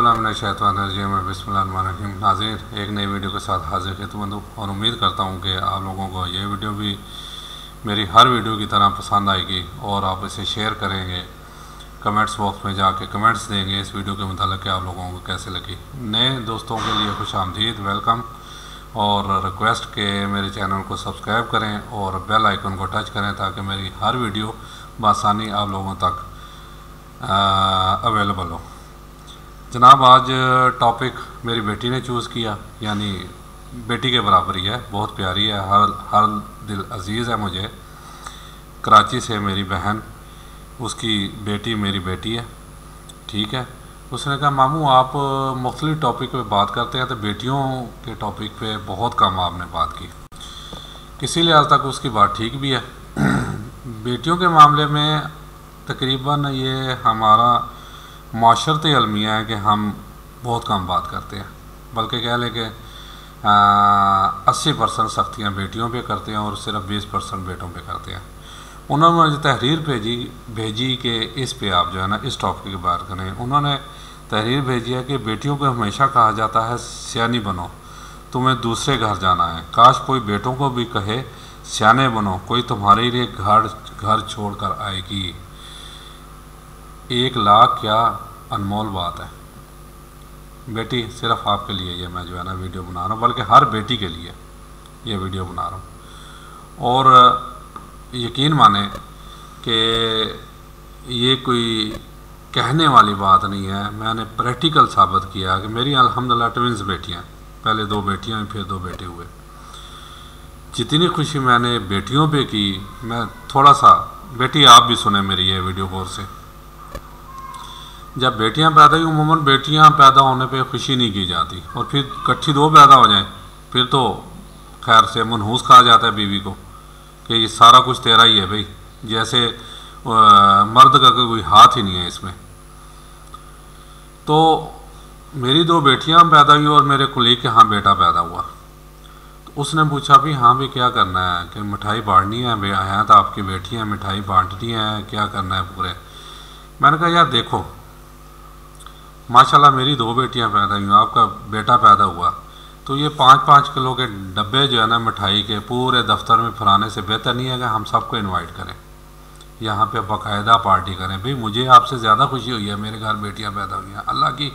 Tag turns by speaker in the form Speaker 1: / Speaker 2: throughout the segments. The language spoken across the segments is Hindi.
Speaker 1: औज़ुबिल्लाहिमिनश्शैतानिर्रजीम बिस्मिल्लाहिर्रहमानिर्रहीम। नाज़रीन, एक नई वीडियो के साथ हाजिर खिदमत हूँ और उम्मीद करता हूँ कि आप लोगों को ये वीडियो भी मेरी हर वीडियो की तरह पसंद आएगी और आप इसे शेयर करेंगे, कमेंट्स बॉक्स में जाके कमेंट्स देंगे इस वीडियो के मुतालिक कि आप लोगों को कैसे लगी। नए दोस्तों के लिए खुशामदीद, वेलकम, और रिक्वेस्ट के मेरे चैनल को सब्सक्राइब करें और बेल आइकन को टच करें ताकि मेरी हर वीडियो बआसानी आप लोगों तक अवेलेबल हो। जनाब, आज टॉपिक मेरी बेटी ने चूज़ किया, यानी बेटी के बराबर ही है, बहुत प्यारी है, हर दिल अजीज़ है मुझे। कराची से मेरी बहन, उसकी बेटी मेरी बेटी है, ठीक है। उसने कहा मामू आप मुख्तलिफ टॉपिक पे बात करते हैं तो बेटियों के टॉपिक पे बहुत कम आपने बात की, किसी लिहाज तक उसकी बात ठीक भी है। बेटियों के मामले में तकरीबन ये हमारा माशरती अलमिया है कि हम बहुत कम बात करते हैं, बल्कि कह लें कि 80% सख्तियाँ बेटियों पे करते हैं और सिर्फ 20% बेटों पे करते हैं। उन्होंने मुझे तहरीर भेजी कि इस पे आप जो है ना इस टॉपिक की बात करें। उन्होंने तहरीर भेजी है कि बेटियों को हमेशा कहा जाता है सियानी बनो, तुम्हें दूसरे घर जाना है। काश कोई बेटों को भी कहे सियाने बनो, कोई तुम्हारे लिए घर छोड़ कर आएगी। 1 लाख क्या अनमोल बात है बेटी, सिर्फ आपके लिए ये मैं जो है ना वीडियो बना रहा हूँ, बल्कि हर बेटी के लिए ये वीडियो बना रहा हूँ। और यकीन माने कि ये कोई कहने वाली बात नहीं है, मैंने प्रैक्टिकल साबित किया कि मेरी अल्हम्दुलिल्लाह ट्विंस बेटियाँ, पहले 2 बेटियाँ फिर 2 बेटे हुए। जितनी खुशी मैंने बेटियों पे की, मैं थोड़ा सा, बेटी आप भी सुने मेरी ये वीडियो गौर से। जब बेटियां पैदा हुई, उमूमन बेटियां पैदा होने पे खुशी नहीं की जाती, और फिर इकट्ठी 2 पैदा हो जाएं फिर तो खैर से मनहूस कहा जाता है बीवी को कि ये सारा कुछ तेरा ही है भाई, जैसे मर्द का कोई हाथ ही नहीं है इसमें। तो मेरी 2 बेटियां पैदा हुई और मेरे कुलीग के यहाँ बेटा पैदा हुआ। तो उसने पूछा भी हाँ भी क्या करना है, कि मिठाई बांटनी है, भाई आया तो आपकी बेटी है, मिठाई बांटनी है, क्या करना है पूरे। मैंने कहा यार देखो, माशाल्लाह मेरी 2 बेटियां पैदा हुई, आपका बेटा पैदा हुआ, तो ये 5-5 किलो के डब्बे जो है ना मिठाई के पूरे दफ्तर में फैलाने से बेहतर नहीं है कि हम सबको इनवाइट करें, यहाँ पे बाकायदा पार्टी करें। भाई मुझे आपसे ज़्यादा खुशी हुई है, मेरे घर बेटियां पैदा हुई हैं, अल्लाह की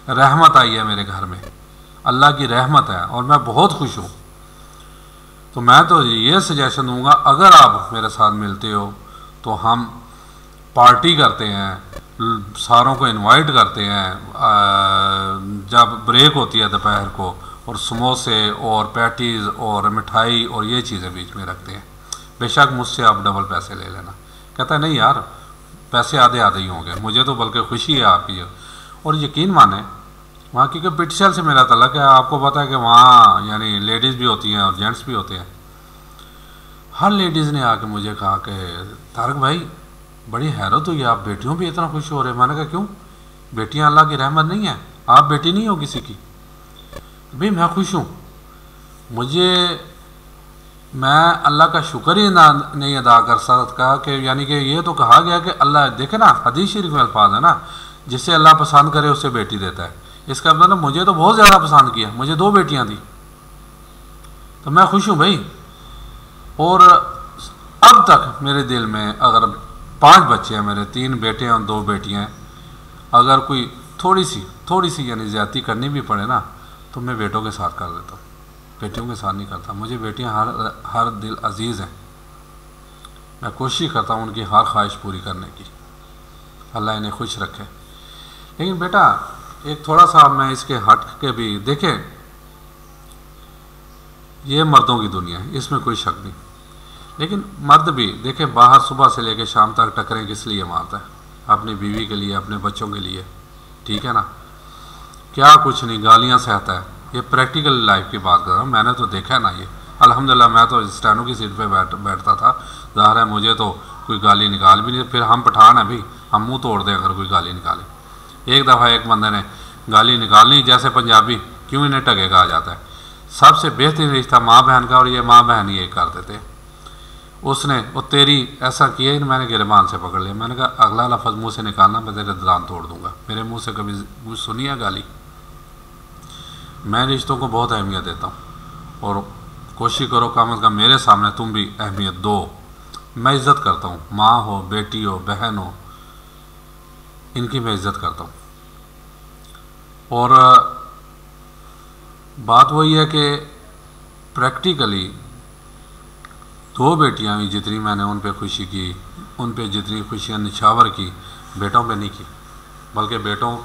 Speaker 1: रहमत आई है मेरे घर में, अल्लाह की रहमत है और मैं बहुत खुश हूँ। तो मैं तो ये सजेशन दूँगा, अगर आप मेरे साथ मिलते हो तो हम पार्टी करते हैं, सारों को इनवाइट करते हैं, जब ब्रेक होती है दोपहर को, और समोसे और पैटीज़ और मिठाई और ये चीज़ें बीच में रखते हैं। बेशक मुझसे आप डबल पैसे ले लेना। कहता है नहीं यार, पैसे आधे आधे ही होंगे, मुझे तो बल्कि खुशी है आपकी। और यकीन माने वहाँ क्योंकि पिटिशल से मेरा तल्लुक़ है, आपको पता है कि वहाँ यानी लेडीज़ भी होती हैं और जेंट्स भी होते हैं। हर लेडीज़ ने आके मुझे कहा कि तारक भाई बड़ी हैरत हुई, आप बेटियों भी इतना खुश हो रहे। मैंने कहा क्यों, बेटियां अल्लाह की रहमत नहीं है, आप बेटी नहीं हो किसी की। भाई मैं खुश हूँ, मैं अल्लाह का शुक्र ही नहीं अदा कर सकता कि यानी कि ये तो कहा गया कि अल्लाह, देखे ना हदीस शरीफ में अल्फाज है ना, जिससे अल्लाह पसंद करे उसे बेटी देता है। इसका मतलब मुझे तो बहुत ज़्यादा पसंद किया, मुझे 2 बेटियाँ थी, तो मैं खुश हूँ भाई। और अब तक मेरे दिल में अगर 5 बच्चे हैं मेरे, 3 बेटे हैं और 2 बेटियां हैं, अगर कोई थोड़ी सी यानी ज़्यादती करनी भी पड़े ना तो मैं बेटों के साथ कर देता हूँ, बेटियों के साथ नहीं करता। मुझे बेटियां हर दिल अजीज़ हैं, मैं कोशिश करता हूँ उनकी हर ख्वाहिश पूरी करने की, अल्लाह इन्हें खुश रखे। लेकिन बेटा एक थोड़ा सा मैं इसके हट के भी देखें, ये मर्दों की दुनिया है, इसमें कोई शक नहीं, लेकिन मर्द भी देखे बाहर सुबह से लेकर शाम तक टकरें किस लिए मारता है, अपनी बीवी के लिए, अपने बच्चों के लिए, ठीक है ना, क्या कुछ नहीं, गालियां सहता है। ये प्रैक्टिकल लाइफ की बात कर रहा हूँ, मैंने तो देखा है ना ये। अल्हम्दुलिल्लाह मैं तो स्टैनो की सीट पे बैठता था, ज़ाहिर है मुझे तो कोई गाली निकाल भी नहीं, फिर हम पठान है भाई, हम मुँह तोड़ दें अगर कोई गाली निकाले। एक दफ़ा एक बंदे ने गाली निकालनी, जैसे पंजाबी क्यों इन्हें टगे कहा जाता है, सबसे बेहतरीन रिश्ता माँ बहन का, और ये माँ बहन ही एक कर देते। उसने वो तेरी ऐसा किया, मैंने गिरबान से पकड़ लिया। मैंने कहा अगला लफ्ज़ मुंह से निकालना, मैं तेरे दांत तोड़ दूंगा। मेरे मुंह से कभी सुनी है गाली? मैं रिश्तों को बहुत अहमियत देता हूँ और कोशिश करो कम से कम मेरे सामने तुम भी अहमियत दो। मैं इज़्ज़त करता हूँ, माँ हो, बेटी हो, बहन हो, इनकी मैं इज़्ज़त करता हूँ। और बात वही है कि प्रैक्टिकली 2 बेटियां हुई, जितनी मैंने उन पे खुशी की, उन पे जितनी खुशियां निछावर की, बेटों पे नहीं की। बल्कि बेटों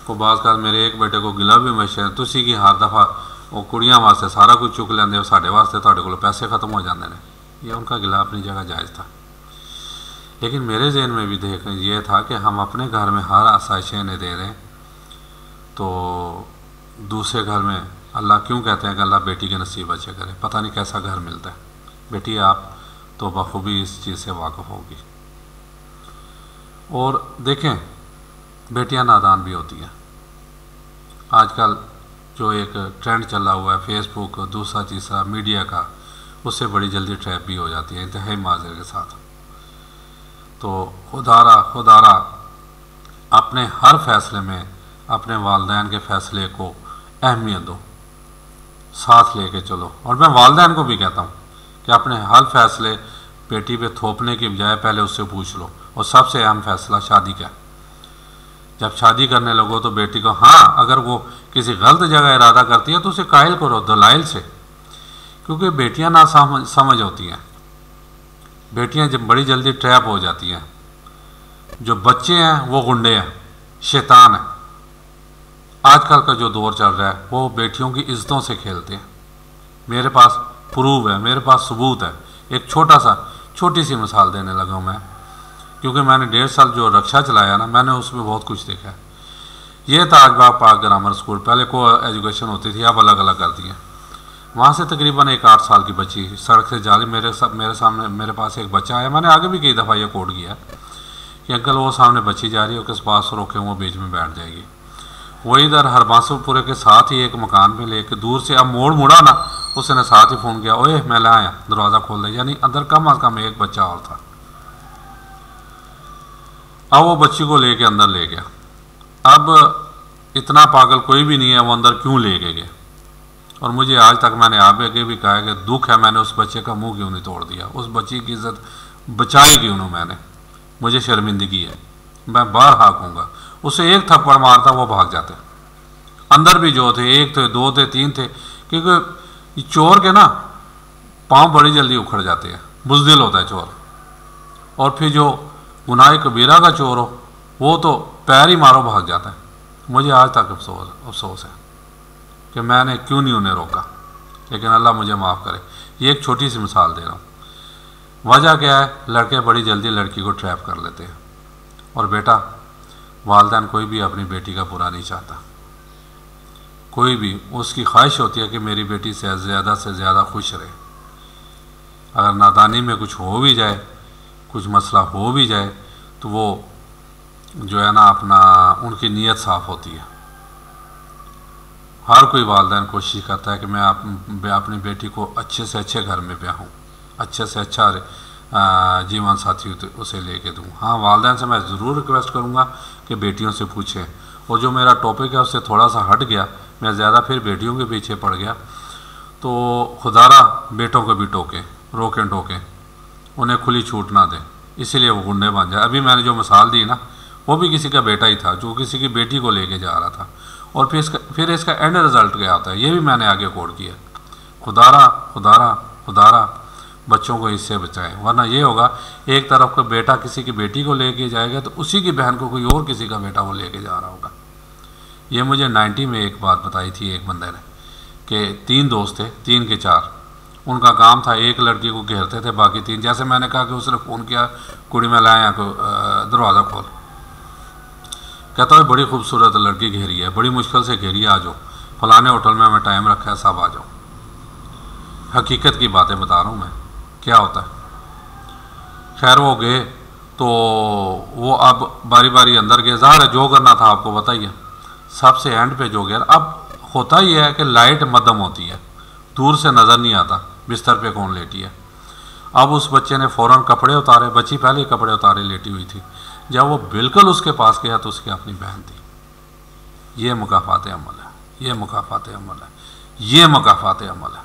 Speaker 1: को बात कर, मेरे एक बेटे को गिला भी मशे तुसी की हर दफ़ा वो कुड़ियां वास्ते सारा कुछ चुक लेंदे, साढ़े वास्ते तुहाडे कोल पैसे ख़त्म हो जाते हैं। ये उनका गिला अपनी जगह जायज़ था, लेकिन मेरे जहन में भी देख ये था कि हम अपने घर में हर आसाइशें इन्हें दे दें तो दूसरे घर में अल्लाह क्यों कहते हैं कि अल्लाह बेटी के नसीब अच्छे करे? पता नहीं कैसा घर मिलता है। बेटी आप तो बखूबी इस चीज़ से वाकिफ़ होगी। और देखें, बेटियां नादान भी होती हैं। आजकल जो एक ट्रेंड चला हुआ है फेसबुक, दूसरा तीसरा मीडिया का, उससे बड़ी जल्दी ट्रैप भी हो जाती है इंतहाई माजर के साथ। तो खुदारा अपने हर फैसले में अपने वालिदैन के फ़ैसले को अहमियत दो, साथ लेके चलो। और मैं वालिदैन को भी कहता हूँ कि अपने हर फैसले बेटी पे थोपने की बजाय पहले उससे पूछ लो। और सबसे अहम फैसला शादी का, जब शादी करने लगो तो बेटी को, हाँ अगर वो किसी गलत जगह इरादा करती है तो उसे कायल करो दलाइल से, क्योंकि बेटियां ना समझ होती हैं। बेटियां जब बड़ी जल्दी ट्रैप हो जाती हैं। जो बच्चे हैं वो गुंडे हैं, शैतान हैं। आजकल का जो दौर चल रहा है वो बेटियों की इज्जतों से खेलते हैं। मेरे पास प्रूफ है, मेरे पास सबूत है। एक छोटी सी मिसाल देने लगा हूँ मैं, क्योंकि मैंने 1.5 साल जो रक्षा चलाया ना, मैंने उसमें बहुत कुछ देखा है। ये ताजबाग पाक ग्रामर स्कूल, पहले को एजुकेशन होती थी, अब अलग अलग कर दी है। वहाँ से तकरीबन एक 8 साल की बच्ची सड़क से जा रही, मेरे सामने मेरे पास एक बच्चा आया। मैंने आगे भी कई दफ़ा ये कोड किया कि अंकल वो सामने बच्ची जा रही है, उसके पास रोके वो बीच में बैठ जाएगी। वो इधर हरबांसुरपुरे के साथ ही एक मकान में लेके दूर से अब मोड़ मुड़ा ना, उसने साथ ही फ़ोन किया, ओए मैं ला आया, दरवाज़ा खोल दे। यानी अंदर कम अज़ कम एक बच्चा और था। अब वो बच्ची को लेके अंदर ले गया। अब इतना पागल कोई भी नहीं है, वो अंदर क्यों ले के गए? और मुझे आज तक, मैंने आगे भी कहा कि दुख है, मैंने उस बच्चे का मुंह क्यों नहीं तोड़ दिया, उस बच्ची की इज्जत बचाई क्यों ना मैंने। मुझे शर्मिंदगी है, मैं बाहर हाकूंगा। उसे एक थप्पड़ मारता वो भाग जाते। अंदर भी जो थे, 1 थे, 2 थे, 3 थे, क्योंकि चोर के ना पाँव बड़ी जल्दी उखड़ जाते हैं, बुज़दिल होता है चोर। और फिर जो गुनाह कबीरा का चोर हो वो तो पैर ही मारो भाग जाता है। मुझे आज तक अफसोस है कि मैंने क्यों नहीं उन्हें रोका, लेकिन अल्लाह मुझे माफ़ करे। ये एक छोटी सी मिसाल दे रहा हूँ। वजह क्या है? लड़के बड़ी जल्दी लड़की को ट्रैप कर लेते हैं। और बेटा, वालिदैन कोई भी अपनी बेटी का बुरा नहीं चाहता। कोई भी, उसकी ख्वाहिश होती है कि मेरी बेटी से ज़्यादा खुश रहे। अगर नादानी में कुछ हो भी जाए, कुछ मसला हो भी जाए, तो वो जो है ना अपना, उनकी नीयत साफ़ होती है। हर कोई वालिदैन कोशिश करता है कि मैं अपनी बेटी को अच्छे से अच्छे घर में ब्याहूँ, अच्छे से अच्छा जीवन साथी उसे लेके दूँ। हाँ, वालिदैन से मैं ज़रूर रिक्वेस्ट करूँगा कि बेटियों से पूछें। और जो मेरा टॉपिक है उससे थोड़ा सा हट गया, मैं ज़्यादा फिर बेटियों के पीछे पड़ गया, तो खुदारा बेटों को भी रोकें टोकें, उन्हें खुली छूट ना दें, इसीलिए वो गुंडे बन जाए। अभी मैंने जो मिसाल दी ना, वो भी किसी का बेटा ही था जो किसी की बेटी को लेके जा रहा था। और फिर इसका एंड रिज़ल्ट क्या होता है, ये भी मैंने आगे कोड किया। खुदारा बच्चों को इससे बचाएं, वरना ये होगा एक तरफ का बेटा किसी की बेटी को लेके जाएगा तो उसी की बहन को कोई और किसी का बेटा वो लेके जा रहा होगा। ये मुझे 90 में एक बात बताई थी एक बंदे ने कि 3 दोस्त थे, 3 के 4, उनका काम था एक लड़की को घेरते थे, बाकी 3, जैसे मैंने कहा कि उसने फ़ोन किया, कुड़ी में लाया को दरवाज़ा खोल, कहता है बड़ी खूबसूरत लड़की घेरी है, बड़ी मुश्किल से घेरी, आ जाओ फलाने होटल में हमें टाइम रखा है, सब आ जाओ। हकीकत की बातें बता रहा हूँ मैं, क्या होता है। खैर वो गए तो वो अब बारी बारी अंदर गए, ज़ाहिर है जो करना था आपको बताइए। सबसे एंड पे जो गया, अब होता ही है कि लाइट मध्यम होती है, दूर से नज़र नहीं आता बिस्तर पे कौन लेटी है। अब उस बच्चे ने फ़ौरन कपड़े उतारे, बच्ची पहले ही कपड़े उतारे लेटी हुई थी। जब वो बिल्कुल उसके पास गया तो उसकी अपनी बहन थी। ये मुकाफ़ात अमल है, ये मुकाफ़ात अमल है, ये मुकाफ़ात अमल है।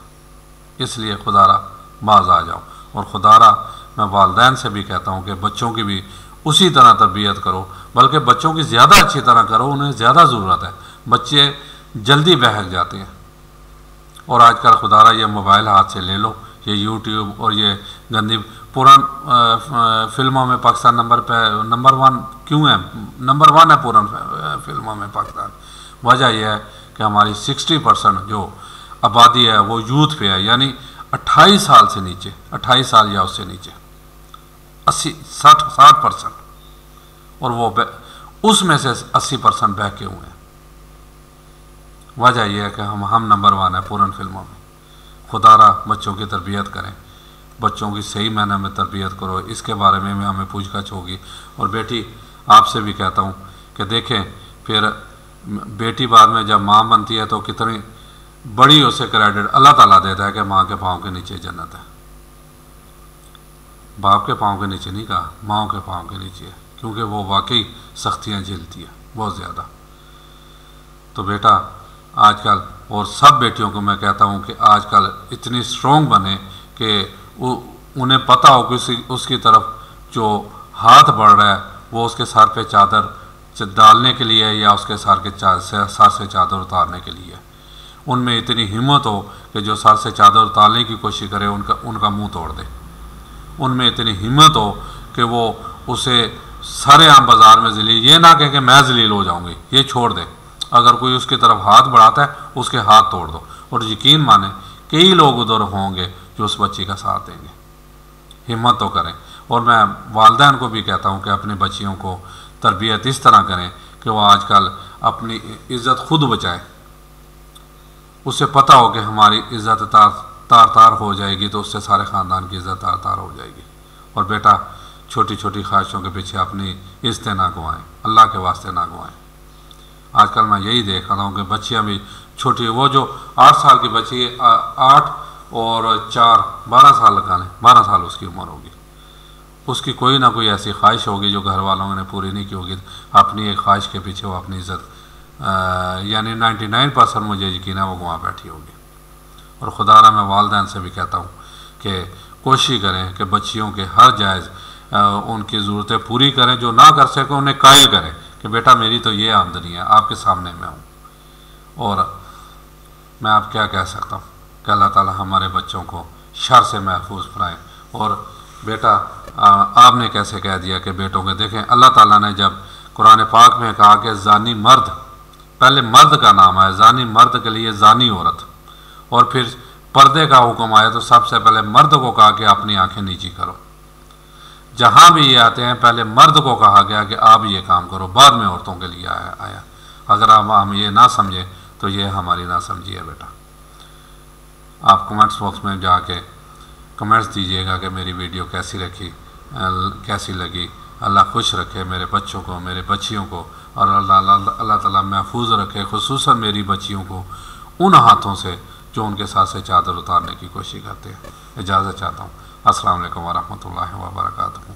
Speaker 1: इसलिए खुदारा बाज आ जाओ। और खुदारा मैं वालिदैन से भी कहता हूँ कि बच्चों की भी उसी तरह तरबियत करो, बल्कि बच्चों की ज़्यादा अच्छी तरह करो, उन्हें ज़्यादा ज़रूरत है। बच्चे जल्दी बहक जाते हैं। और आजकल खुदारा ये मोबाइल हाथ से ले लो, ये यूट्यूब और ये गंदी पुरान फिल्मों में पाकिस्तान नंबर 1 क्यों है? नंबर 1 है पुरान फिल्मों में पाकिस्तान। वजह यह है कि हमारी 60% जो आबादी है वो यूथ पे है, यानी 28 साल से नीचे, 28 साल या उससे नीचे 60% और वो उसमें से 80% बहके हुए हैं। वजह यह है कि हम नंबर 1 है पूरन फिल्मों में। खुदारा बच्चों की तरबियत करें, बच्चों की सही मायने में तरबियत करो। इसके बारे में हमें पूछताछ होगी। और बेटी आपसे भी कहता हूँ कि देखें, फिर बेटी बाद में जब माँ बनती है तो कितनी बड़ी उसे क्रेडिट अल्लाह ताला देता है कि माँ के पाँव के नीचे जन्नत है। बाप के पाँव के नीचे नहीं कहा, माँ के पाँव के नीचे है, क्योंकि वो वाकई सख्तियाँ झेलती है बहुत ज़्यादा। तो बेटा आजकल, और सब बेटियों को मैं कहता हूँ कि आजकल इतनी स्ट्रॉन्ग बने कि उन्हें पता हो कि उसकी तरफ जो हाथ बढ़ रहा है वो उसके सर पे चादर डालने के लिए या उसके सर से चादर उतारने के लिए। उनमें इतनी हिम्मत हो कि जो सर से चादर उतारने की कोशिश करे उनका मुंह तोड़ दे। उनमें इतनी हिम्मत हो कि वो उसे सारे आम बाज़ार में जलील, ये ना कहे कि मैं जलील हो जाऊंगी, ये छोड़ दे। अगर कोई उसकी तरफ हाथ बढ़ाता है उसके हाथ तोड़ दो। और यकीन माने कई लोग उधर होंगे जो उस बच्ची का साथ देंगे। हिम्मत तो करें। और मैं वालिदैन को भी कहता हूँ कि अपनी बच्चियों को तरबियत इस तरह करें कि वो आजकल अपनी इज़्ज़त खुद बचाए। उसे पता हो कि हमारी इज़्ज़त तार तार हो जाएगी तो उससे सारे ख़ानदान की इज़्ज़त तार तार हो जाएगी। और बेटा छोटी छोटी ख्वाहिशों के पीछे अपनी इज़्ज़तें ना गंवाएं, अल्लाह के वास्ते ना गंवाएं। आजकल मैं यही देख रहा हूँ कि बच्चियाँ भी छोटी, वो जो 8 साल की बच्ची, 8 और 4 12 साल लगा लें, 12 साल उसकी उम्र होगी, उसकी कोई ना कोई ऐसी ख्वाहिश होगी जो घर वालों ने पूरी नहीं की होगी। अपनी एक ख्वाहिश के पीछे वो अपनी इज़्ज़त यानी 99% मुझे यकीन है वो गंवा बैठी होगी। और खुदारा मैं वालिदैन से भी कहता हूँ कि कोशिश करें कि बच्चियों के हर जायज़ उनकी ज़रूरतें पूरी करें। जो ना कर सके उन्हें कायल करें कि बेटा मेरी तो ये आमदनी है, आपके सामने मैं हूँ। और मैं आप क्या कह सकता हूँ कि अल्लाह ताला हमारे बच्चों को शर से महफूज फराए। और बेटा आपने कैसे कह दिया कि बेटों के, देखें अल्लाह ताला ने जब कुरान पाक में कहा कि जानी मर्द, पहले मर्द का नाम आया, जानी मर्द के लिए जानी औरत, और फिर पर्दे का हुक्म आया तो सबसे पहले मर्द को कहा कि अपनी आंखें नीची करो। जहाँ भी ये आते हैं पहले मर्द को कहा गया कि आप ये काम करो, बाद में औरतों के लिए आया। अगर हम ये ना समझें तो ये हमारी ना समझी है। बेटा आप कमेंट्स बॉक्स में जाके कमेंट्स दीजिएगा कि मेरी वीडियो कैसी लगी। अल्लाह खुश रखे मेरे बच्चों को, मेरे बच्चियों को, और अल्लाह ताला महफूज रखे खुसूसन मेरी बच्चियों को उन हाथों से जो उनके साथ से चादर उतारने की कोशिश करते हैं। इजाज़त चाहता हूँ। अस्सलाम वालेकुम व रहमतुल्लाहि व बरकातहू।